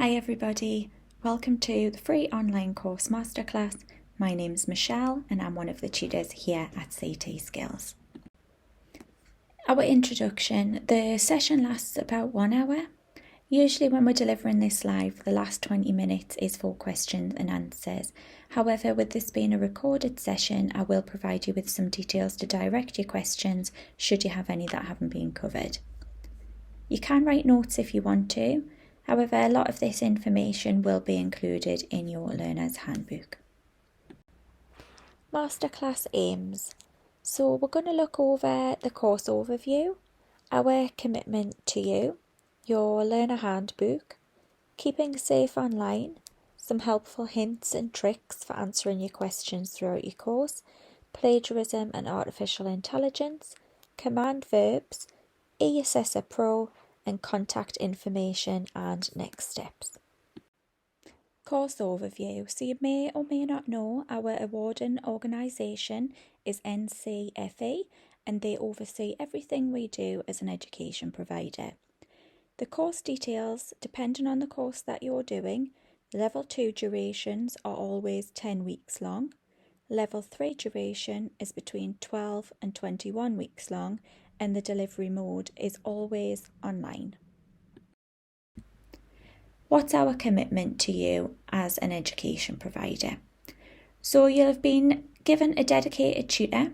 Hi everybody, welcome to the free online course Masterclass. My name's Michelle and I'm one of the tutors here at CT Skills. Our introduction, the session lasts about 1 hour. Usually when we're delivering this live, the last 20 minutes is for questions and answers. However, with this being a recorded session, I will provide you with some details to direct your questions should you have any that haven't been covered. You can write notes if you want to. However, a lot of this information will be included in your learner's handbook. Masterclass aims. So we're going to look over the course overview, our commitment to you, your learner handbook, keeping safe online, some helpful hints and tricks for answering your questions throughout your course, plagiarism and artificial intelligence, command verbs, Eassessor Pro, and contact information and next steps. Course overview. So you may or may not know our awarding organisation is NCFE and they oversee everything we do as an education provider. The course details, depending on the course that you're doing, Level 2 durations are always 10 weeks long. Level 3 duration is between 12 and 21 weeks long, and the delivery mode is always online. What's our commitment to you as an education provider? So you'll have been given a dedicated tutor.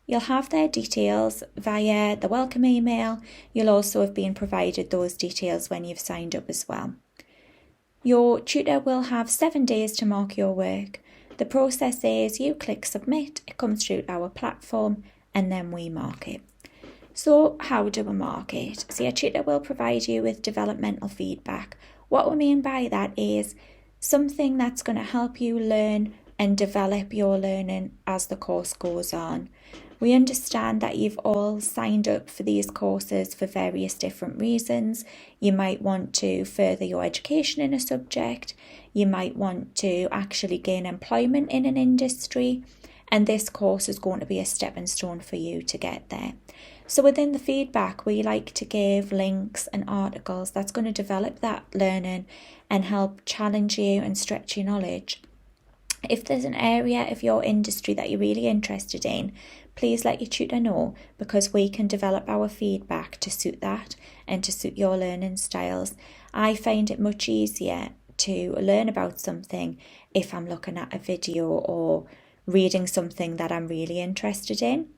You'll have their details via the welcome email. You'll also have been provided those details when you've signed up as well. Your tutor will have 7 days to mark your work. The process is you click submit, it comes through our platform, and then we mark it. So how do we mark it? So your tutor will provide you with developmental feedback. What we mean by that is something that's going to help you learn and develop your learning as the course goes on. We understand that you've all signed up for these courses for various different reasons. You might want to further your education in a subject. You might want to actually gain employment in an industry. And this course is going to be a stepping stone for you to get there. So within the feedback, we like to give links and articles that's going to develop that learning and help challenge you and stretch your knowledge. If there's an area of your industry that you're really interested in, please let your tutor know, because we can develop our feedback to suit that and to suit your learning styles. I find it much easier to learn about something if I'm looking at a video or reading something that I'm really interested in.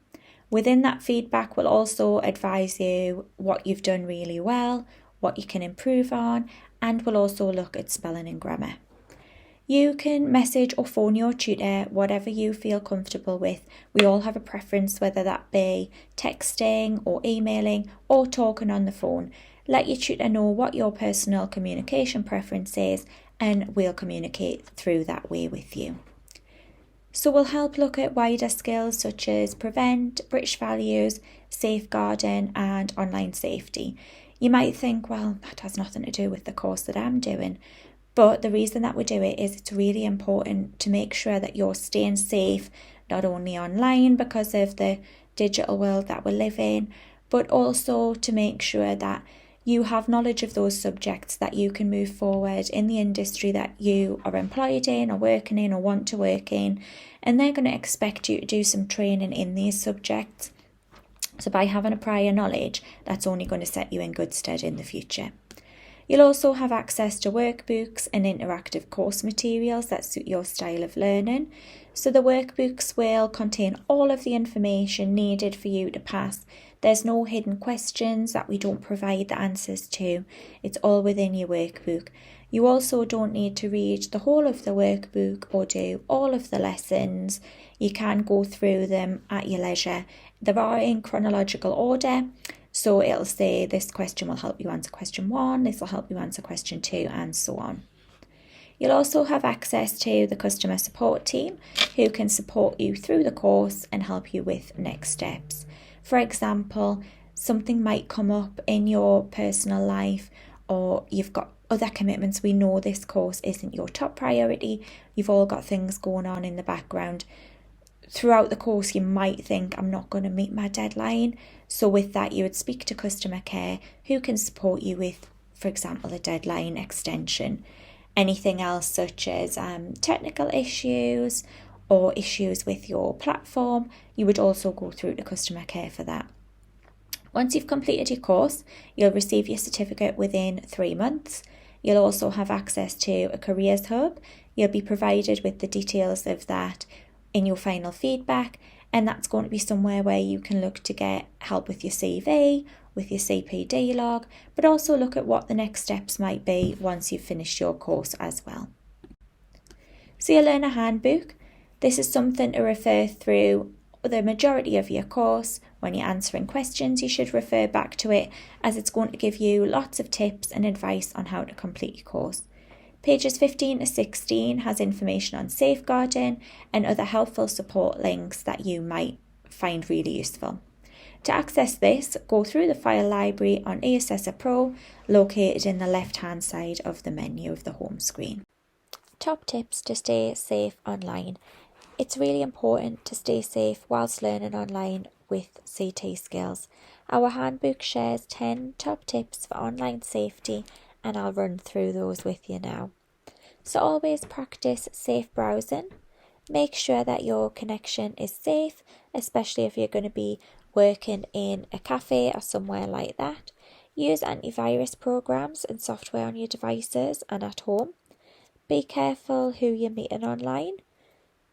Within that feedback, we'll also advise you what you've done really well, what you can improve on, and we'll also look at spelling and grammar. You can message or phone your tutor, whatever you feel comfortable with. We all have a preference, whether that be texting or emailing or talking on the phone. Let your tutor know what your personal communication preference is, and we'll communicate through that way with you. So we'll help look at wider skills such as prevent, British values, safeguarding and online safety. You might think, well, that has nothing to do with the course that I'm doing. But the reason that we do it is it's really important to make sure that you're staying safe, not only online because of the digital world that we live in, but also to make sure that you have knowledge of those subjects that you can move forward in the industry that you are employed in or working in or want to work in. And they're going to expect you to do some training in these subjects. So by having a prior knowledge, that's only going to set you in good stead in the future. You'll also have access to workbooks and interactive course materials that suit your style of learning. So the workbooks will contain all of the information needed for you to pass. There's no hidden questions that we don't provide the answers to. It's all within your workbook. You also don't need to read the whole of the workbook or do all of the lessons. You can go through them at your leisure. They are in chronological order. So it'll say this question will help you answer question 1, this will help you answer question 2, and so on. You'll also have access to the customer support team who can support you through the course and help you with next steps. For example, something might come up in your personal life or you've got other commitments. We know this course isn't your top priority. You've all got things going on in the background. Throughout the course, you might think, I'm not going to meet my deadline. So with that, you would speak to customer care who can support you with for example, a deadline extension. Anything else such as technical issues or issues with your platform, you would also go through to customer care for that. Once you've completed your course, you'll receive your certificate within 3 months. You'll also have access to a careers hub. You'll be provided with the details of that in your final feedback, and that's going to be somewhere where you can look to get help with your CV, with your CPD log, but also look at what the next steps might be once you've finished your course as well. So you'll learn a handbook. This is something to refer through the majority of your course. When you're answering questions, you should refer back to it, as it's going to give you lots of tips and advice on how to complete your course. Pages 15 to 16 has information on safeguarding and other helpful support links that you might find really useful. To access this, go through the file library on Eassessor Pro, located in the left-hand side of the menu of the home screen. Top tips to stay safe online. It's really important to stay safe whilst learning online with CT skills. Our handbook shares 10 top tips for online safety, and I'll run through those with you now. So always practice safe browsing. Make sure that your connection is safe, especially if you're going to be working in a cafe or somewhere like that. Use antivirus programs and software on your devices and at home. Be careful who you're meeting online.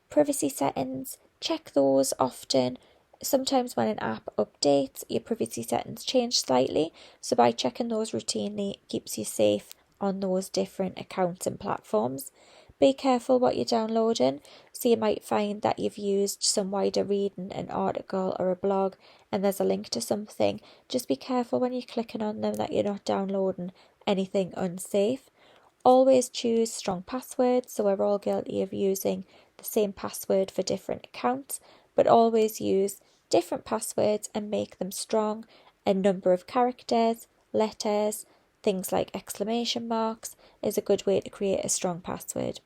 Privacy settings, check those often. Sometimes when an app updates, your privacy settings change slightly, so by checking those routinely, it keeps you safe on those different accounts and platforms. Be careful what you're downloading, so you might find that you've used some wider reading, an article or a blog, and there's a link to something. Just be careful when you're clicking on them that you're not downloading anything unsafe. Always choose strong passwords, so we're all guilty of using the same password for different accounts, but always use different passwords and make them strong. A number of characters, letters, things like exclamation marks is a good way to create a strong password.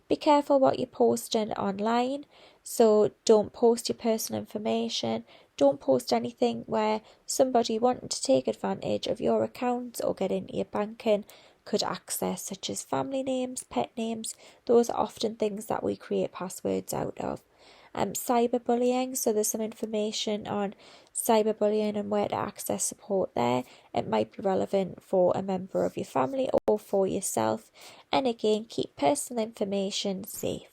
Be careful what you're posting online, so don't post your personal information. Don't post anything where somebody wanting to take advantage of your account or get into your banking could access, such as family names, pet names. Those are often things that we create passwords out of. Cyberbullying, so there's some information on cyberbullying and where to access support there. It might be relevant for a member of your family or for yourself. And again, keep personal information safe.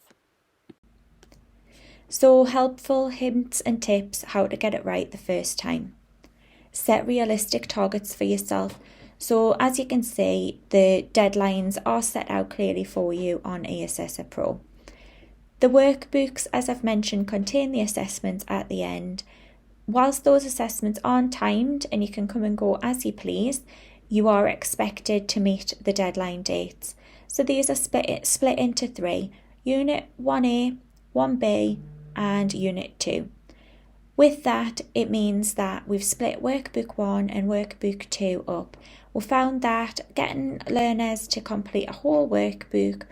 So helpful hints and tips how to get it right the first time. Set realistic targets for yourself. So as you can see, the deadlines are set out clearly for you on Eassessor Pro. The workbooks, as I've mentioned, contain the assessments at the end. Whilst those assessments aren't timed and you can come and go as you please, you are expected to meet the deadline dates. So these are split into 3, Unit 1A, 1B and Unit 2. With that, it means that we've split Workbook 1 and Workbook 2 up. We found that getting learners to complete a whole workbook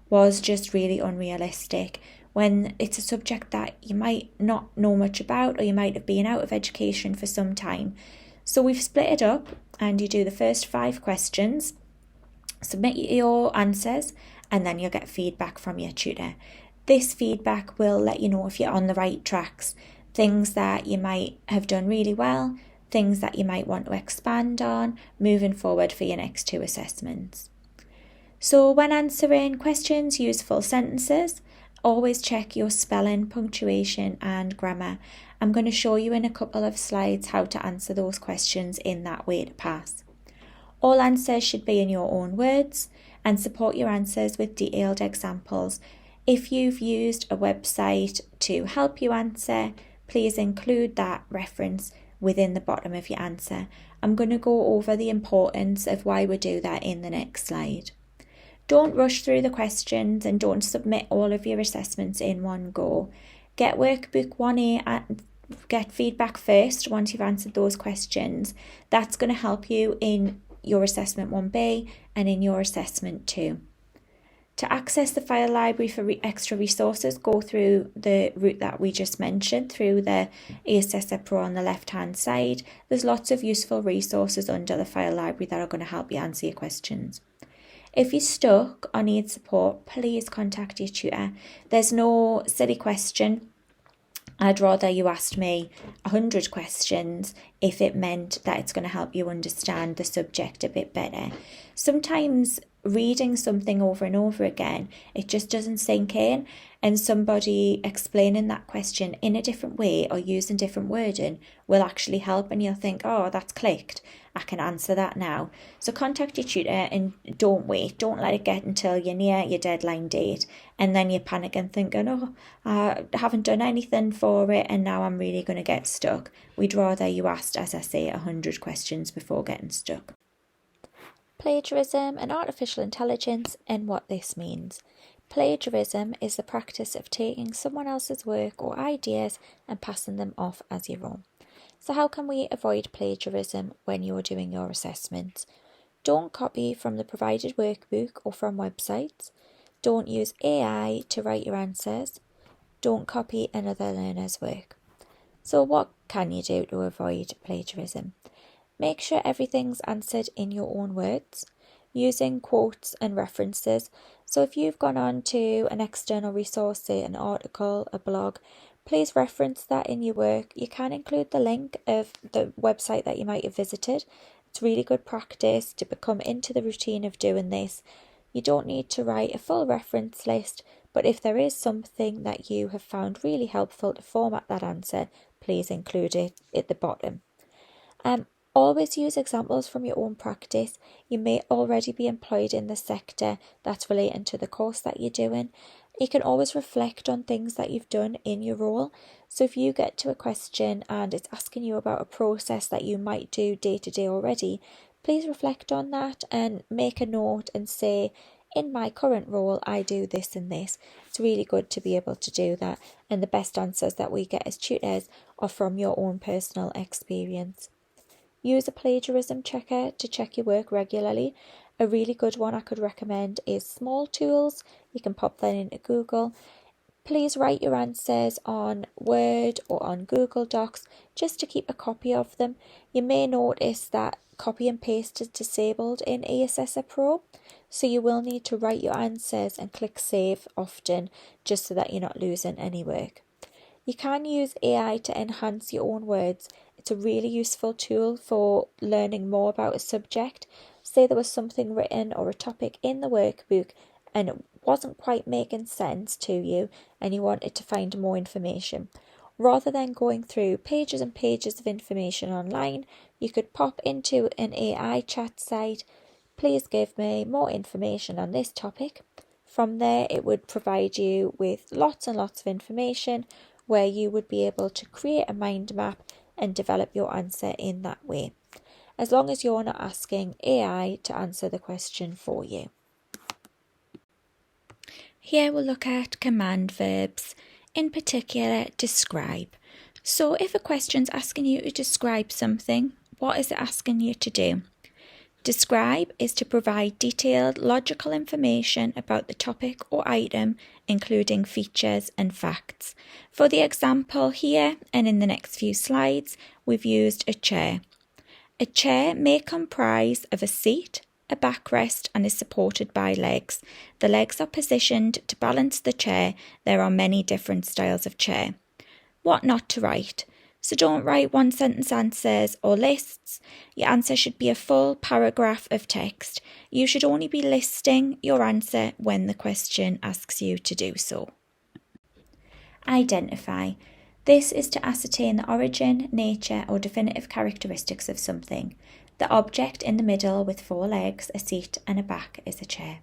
was just really unrealistic when it's a subject that you might not know much about, or you might have been out of education for some time. So we've split it up, and you do the first 5 questions, submit your answers, and then you'll get feedback from your tutor. This feedback will let you know if you're on the right tracks, things that you might have done really well, things that you might want to expand on moving forward for your next 2 assessments. So when answering questions, use full sentences. Always check your spelling, punctuation and grammar. I'm going to show you in a couple of slides how to answer those questions in that way to pass. All answers should be in your own words, and support your answers with detailed examples. If you've used a website to help you answer, please include that reference within the bottom of your answer. I'm going to go over the importance of why we do that in the next slide. Don't rush through the questions and don't submit all of your assessments in one go. Get Workbook 1A and get feedback first once you've answered those questions. That's going to help you in your Assessment 1B and in your Assessment 2. To access the file library for extra resources, go through the route that we just mentioned, through the Eassessor Pro on the left-hand side. There's lots of useful resources under the file library that are going to help you answer your questions. If you're stuck or need support, please contact your tutor. There's no silly question. I'd rather you asked me 100 questions if it meant that it's going to help you understand the subject a bit better. Sometimes reading something over and over again, it just doesn't sink in, and somebody explaining that question in a different way or using different wording will actually help, and you'll think, oh, that's clicked, I can answer that now. So contact your tutor and don't wait. Don't let it get until you're near your deadline date and then you're panicking thinking, oh, I haven't done anything for it and now I'm really going to get stuck. We'd rather you asked, as I say, 100 questions before getting stuck. Plagiarism and artificial intelligence and what this means. Plagiarism is the practice of taking someone else's work or ideas and passing them off as your own. So how can we avoid plagiarism when you're doing your assessments? Don't copy from the provided workbook or from websites. Don't use AI to write your answers. Don't copy another learner's work. So what can you do to avoid plagiarism? Make sure everything's answered in your own words, using quotes and references. So if you've gone on to an external resource, say an article, a blog, please reference that in your work. You can include the link of the website that you might have visited. It's really good practice to become into the routine of doing this. You don't need to write a full reference list, but if there is something that you have found really helpful to format that answer, please include it at the bottom. Always use examples from your own practice. You may already be employed in the sector that's relating to the course that you're doing. You can always reflect on things that you've done in your role. So if you get to a question and it's asking you about a process that you might do day to day already, please reflect on that and make a note and say, in my current role, I do this and this. It's really good to be able to do that. And the best answers that we get as tutors are from your own personal experience. Use a plagiarism checker to check your work regularly. A really good one I could recommend is Small Tools. You can pop that into Google. Please write your answers on Word or on Google Docs just to keep a copy of them. You may notice that copy and paste is disabled in Eassessor Pro, so you will need to write your answers and click save often just so that you're not losing any work. You can use AI to enhance your own words. It's a really useful tool for learning more about a subject. Say there was something written or a topic in the workbook and it wasn't quite making sense to you and you wanted to find more information. Rather than going through pages and pages of information online, you could pop into an AI chat site. Please give me more information on this topic. From there, it would provide you with lots and lots of information where you would be able to create a mind map and develop your answer in that way, as long as you're not asking AI to answer the question for you. Here we'll look at command verbs, in particular describe. So if a question's asking you to describe something, what is it asking you to do? Describe is to provide detailed, logical information about the topic or item, including features and facts. For the example here and in the next few slides, we've used a chair. A chair may comprise of a seat, a backrest, and is supported by legs. The legs are positioned to balance the chair. There are many different styles of chair. What not to write? So don't write one sentence answers or lists. Your answer should be a full paragraph of text. You should only be listing your answer when the question asks you to do so. Identify. This is to ascertain the origin, nature, or definitive characteristics of something. The object in the middle with 4 legs, a seat, and a back is a chair.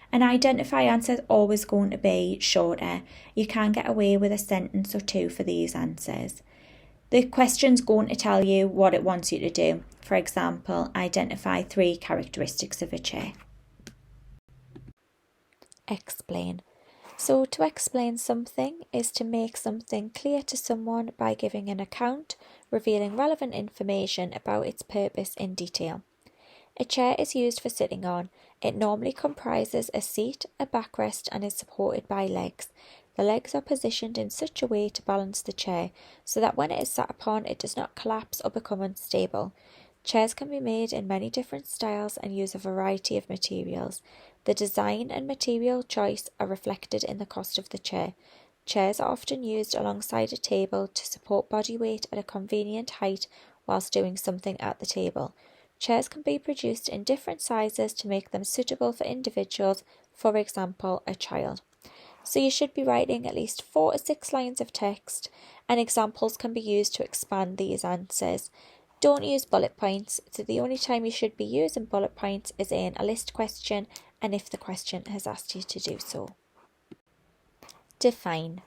An identify answer is always going to be shorter. You can get away with a sentence or 2 for these answers. The question's going to tell you what it wants you to do. For example, identify 3 characteristics of a chair. Explain. So to explain something is to make something clear to someone by giving an account, revealing relevant information about its purpose in detail. A chair is used for sitting on. It normally comprises a seat, a backrest, and is supported by legs. The legs are positioned in such a way to balance the chair, so that when it is sat upon, it does not collapse or become unstable. Chairs can be made in many different styles and use a variety of materials. The design and material choice are reflected in the cost of the chair. Chairs are often used alongside a table to support body weight at a convenient height whilst doing something at the table. Chairs can be produced in different sizes to make them suitable for individuals, for example, a child. So you should be writing at least 4 to 6 lines of text, and examples can be used to expand these answers. Don't use bullet points, so the only time you should be using bullet points is in a list question and if the question has asked you to do so. Define.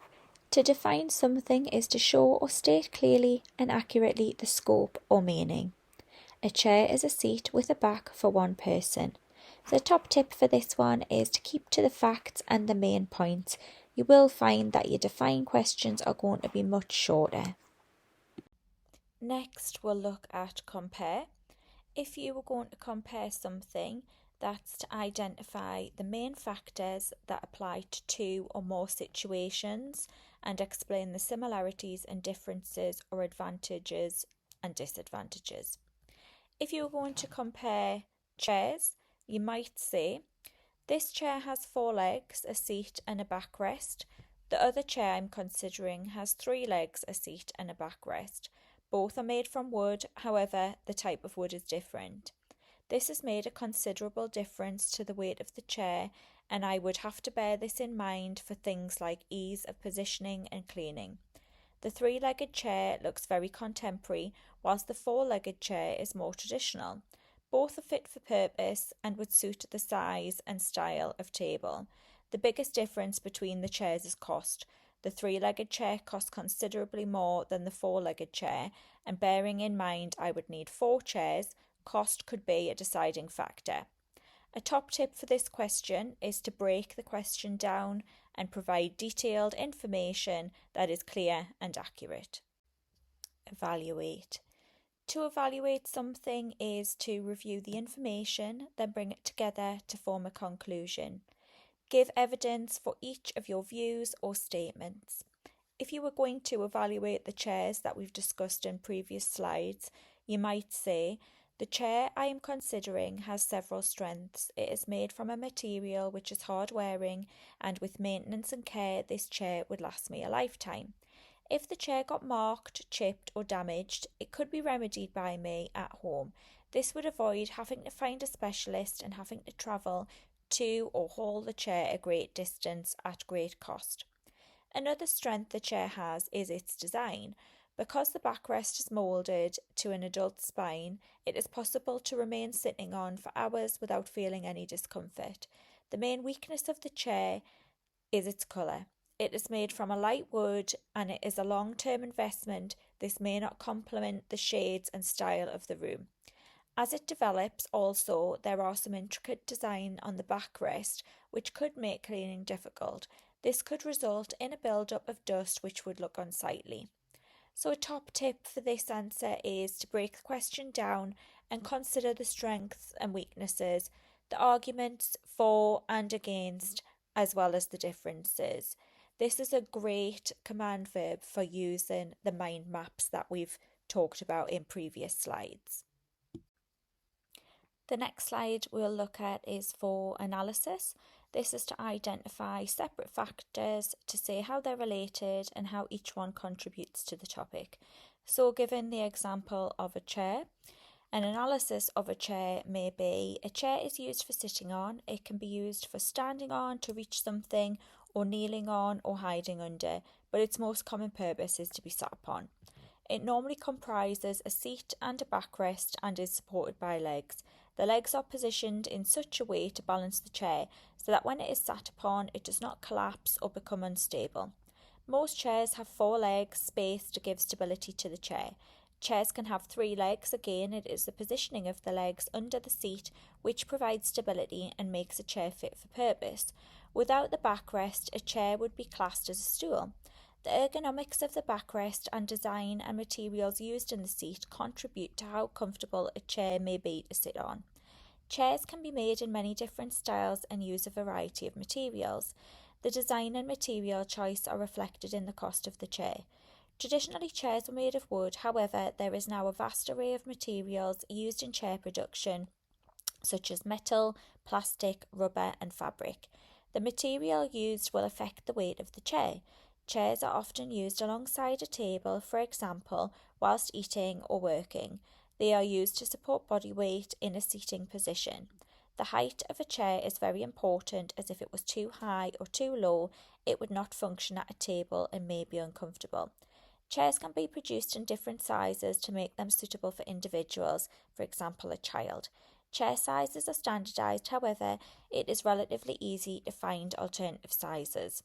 To define something is to show or state clearly and accurately the scope or meaning. A chair is a seat with a back for one person. The top tip for this one is to keep to the facts and the main points. You will find that your define questions are going to be much shorter. Next, we'll look at compare. If you were going to compare something, that's to identify the main factors that apply to 2 or more situations and explain the similarities and differences or advantages and disadvantages. If you were going to compare chairs, you might say, this chair has 4 legs, a seat and a backrest. The other chair I'm considering has 3 legs, a seat and a backrest. Both are made from wood, however, the type of wood is different. This has made a considerable difference to the weight of the chair, and I would have to bear this in mind for things like ease of positioning and cleaning. The 3-legged chair looks very contemporary, whilst the 4-legged chair is more traditional. Both are fit for purpose and would suit the size and style of table. The biggest difference between the chairs is cost. The 3-legged chair costs considerably more than the 4-legged chair, and bearing in mind I would need 4 chairs, cost could be a deciding factor. A top tip for this question is to break the question down and provide detailed information that is clear and accurate. Evaluate. To evaluate something is to review the information, then bring it together to form a conclusion. Give evidence for each of your views or statements. If you were going to evaluate the chairs that we've discussed in previous slides, you might say, the chair I am considering has several strengths. It is made from a material which is hard wearing, and with maintenance and care, this chair would last me a lifetime. If the chair got marked, chipped or damaged, it could be remedied by me at home. This would avoid having to find a specialist and having to travel to or haul the chair a great distance at great cost. Another strength the chair has is its design. Because the backrest is moulded to an adult spine, it is possible to remain sitting on for hours without feeling any discomfort. The main weakness of the chair is its colour. It is made from a light wood and it is a long-term investment. This may not complement the shades and style of the room. As it develops also, there are some intricate design on the backrest which could make cleaning difficult. This could result in a build-up of dust which would look unsightly. So a top tip for this answer is to break the question down and consider the strengths and weaknesses, the arguments for and against, as well as the differences. This is a great command verb for using the mind maps that we've talked about in previous slides. The next slide we'll look at is for analysis. This is to identify separate factors to say how they're related and how each one contributes to the topic. So given the example of a chair, an analysis of a chair may be a chair is used for sitting on. It can be used for standing on to reach something or kneeling on or hiding under, but its most common purpose is to be sat upon. It normally comprises a seat and a backrest and is supported by legs. The legs are positioned in such a way to balance the chair so that when it is sat upon, it does not collapse or become unstable. Most chairs have 4 legs spaced to give stability to the chair. Chairs can have 3 legs. Again, it is the positioning of the legs under the seat which provides stability and makes a chair fit for purpose. Without the backrest, a chair would be classed as a stool. The ergonomics of the backrest and design and materials used in the seat contribute to how comfortable a chair may be to sit on. Chairs can be made in many different styles and use a variety of materials. The design and material choice are reflected in the cost of the chair. Traditionally, chairs were made of wood, however, there is now a vast array of materials used in chair production, such as metal, plastic, rubber, and fabric. The material used will affect the weight of the chair. Chairs are often used alongside a table, for example, whilst eating or working. They are used to support body weight in a seating position. The height of a chair is very important, as if it was too high or too low, it would not function at a table and may be uncomfortable. Chairs can be produced in different sizes to make them suitable for individuals, for example, a child. Chair sizes are standardised, however, it is relatively easy to find alternative sizes.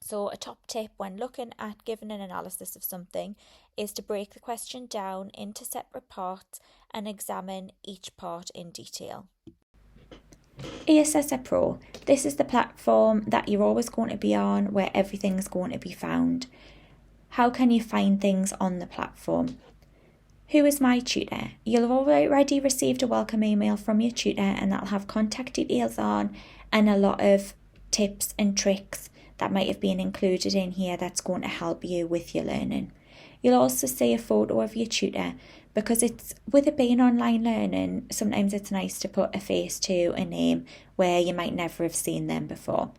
So a top tip when looking at giving an analysis of something is to break the question down into separate parts and examine each part in detail. Eassessor Pro. This is the platform that you're always going to be on, where everything's going to be found. How can you find things on the platform? Who is my tutor? You'll have already received a welcome email from your tutor, and that'll have contact details on and a lot of tips and tricks that might have been included in here that's going to help you with your learning. You'll also see a photo of your tutor, because it's with it being online learning, sometimes it's nice to put a face to a name where you might never have seen them before.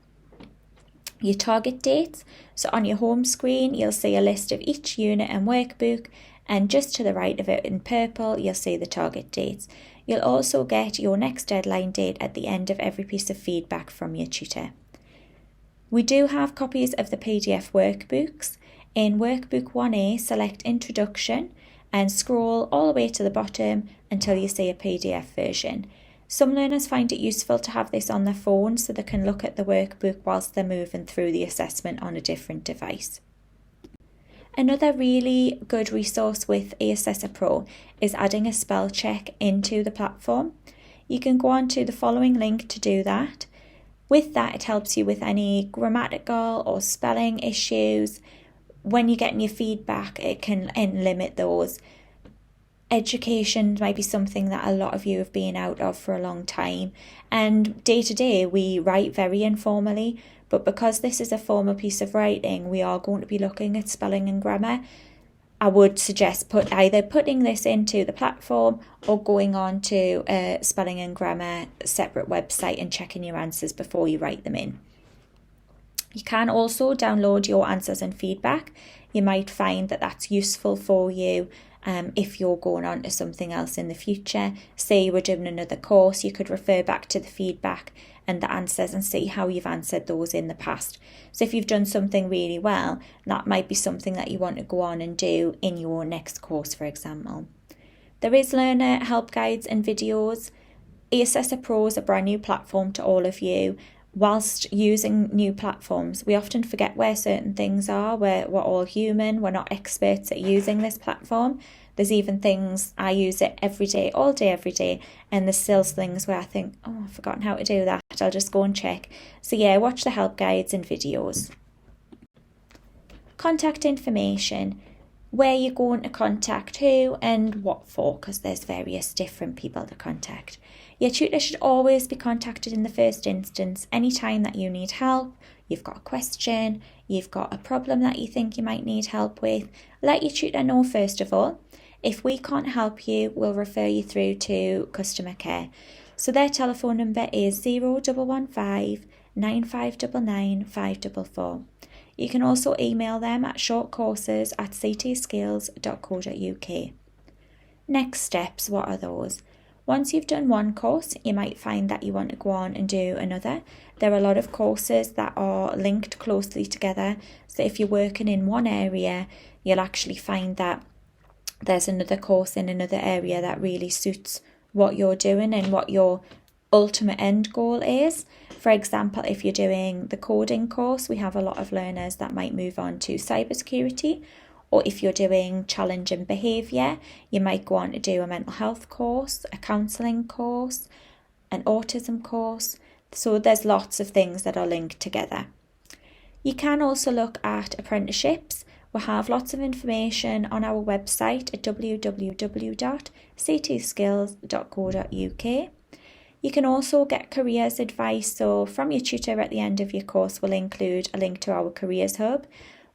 Your target dates. So on your home screen, you'll see a list of each unit and workbook, and just to the right of it in purple, you'll see the target dates. You'll also get your next deadline date at the end of every piece of feedback from your tutor. We do have copies of the PDF workbooks. In Workbook 1A, select Introduction and scroll all the way to the bottom until you see a PDF version. Some learners find it useful to have this on their phone so they can look at the workbook whilst they're moving through the assessment on a different device. Another really good resource with Eassessor Pro is adding a spell check into the platform. You can go on to the following link to do that. With that, it helps you with any grammatical or spelling issues. When you're getting your feedback, it can limit those. Education might be something that a lot of you have been out of for a long time, and day to day we write very informally, but because this is a formal piece of writing, we are going to be looking at spelling and grammar. I would suggest either putting this into the platform or going on to a spelling and grammar separate website and checking your answers before you write them in. You can also download your answers and feedback. You might find that that's useful for you if you're going on to something else in the future. Say you were doing another course, you could refer back to the feedback and the answers and see how you've answered those in the past. So if you've done something really well, that might be something that you want to go on and do in your next course, for example. There is learner help guides and videos. Eassessor Pro is a brand new platform to all of you. Whilst using new platforms, we often forget where certain things are. We're all human, we're not experts at using this platform. There's even things, I use it every day, all day, every day, and there's still things where I think, oh, I've forgotten how to do that. I'll just go and check. So yeah, watch the help guides and videos. Contact information. Where you're going to contact who and what for, because there's various different people to contact. Your tutor should always be contacted in the first instance anytime that you need help, you've got a question, you've got a problem that you think you might need help with. Let your tutor know first of all. If we can't help you, we'll refer you through to customer care. So their telephone number is 0115 9599 544. You can also email them at shortcourses@ctskills.co.uk. Next steps, what are those? Once you've done one course, you might find that you want to go on and do another. There are a lot of courses that are linked closely together. So if you're working in one area, you'll actually find that there's another course in another area that really suits what you're doing and what your ultimate end goal is. For example, if you're doing the coding course, we have a lot of learners that might move on to cybersecurity. Or if you're doing challenge and behaviour, you might go on to do a mental health course, a counselling course, an autism course. So there's lots of things that are linked together. You can also look at apprenticeships. We have lots of information on our website at www.ctskills.co.uk. You can also get careers advice, so from your tutor at the end of your course will include a link to our careers hub.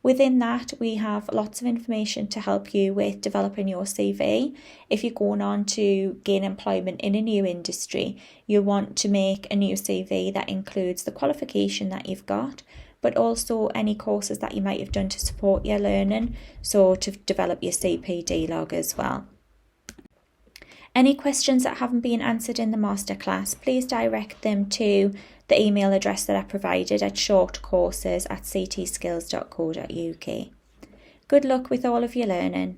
Within that, we have lots of information to help you with developing your CV. If you're going on to gain employment in a new industry, you'll want to make a new CV that includes the qualification that you've got, but also any courses that you might have done to support your learning, so to develop your CPD log as well. Any questions that haven't been answered in the masterclass, please direct them to the email address that I provided at shortcourses@ctskills.co.uk. Good luck with all of your learning.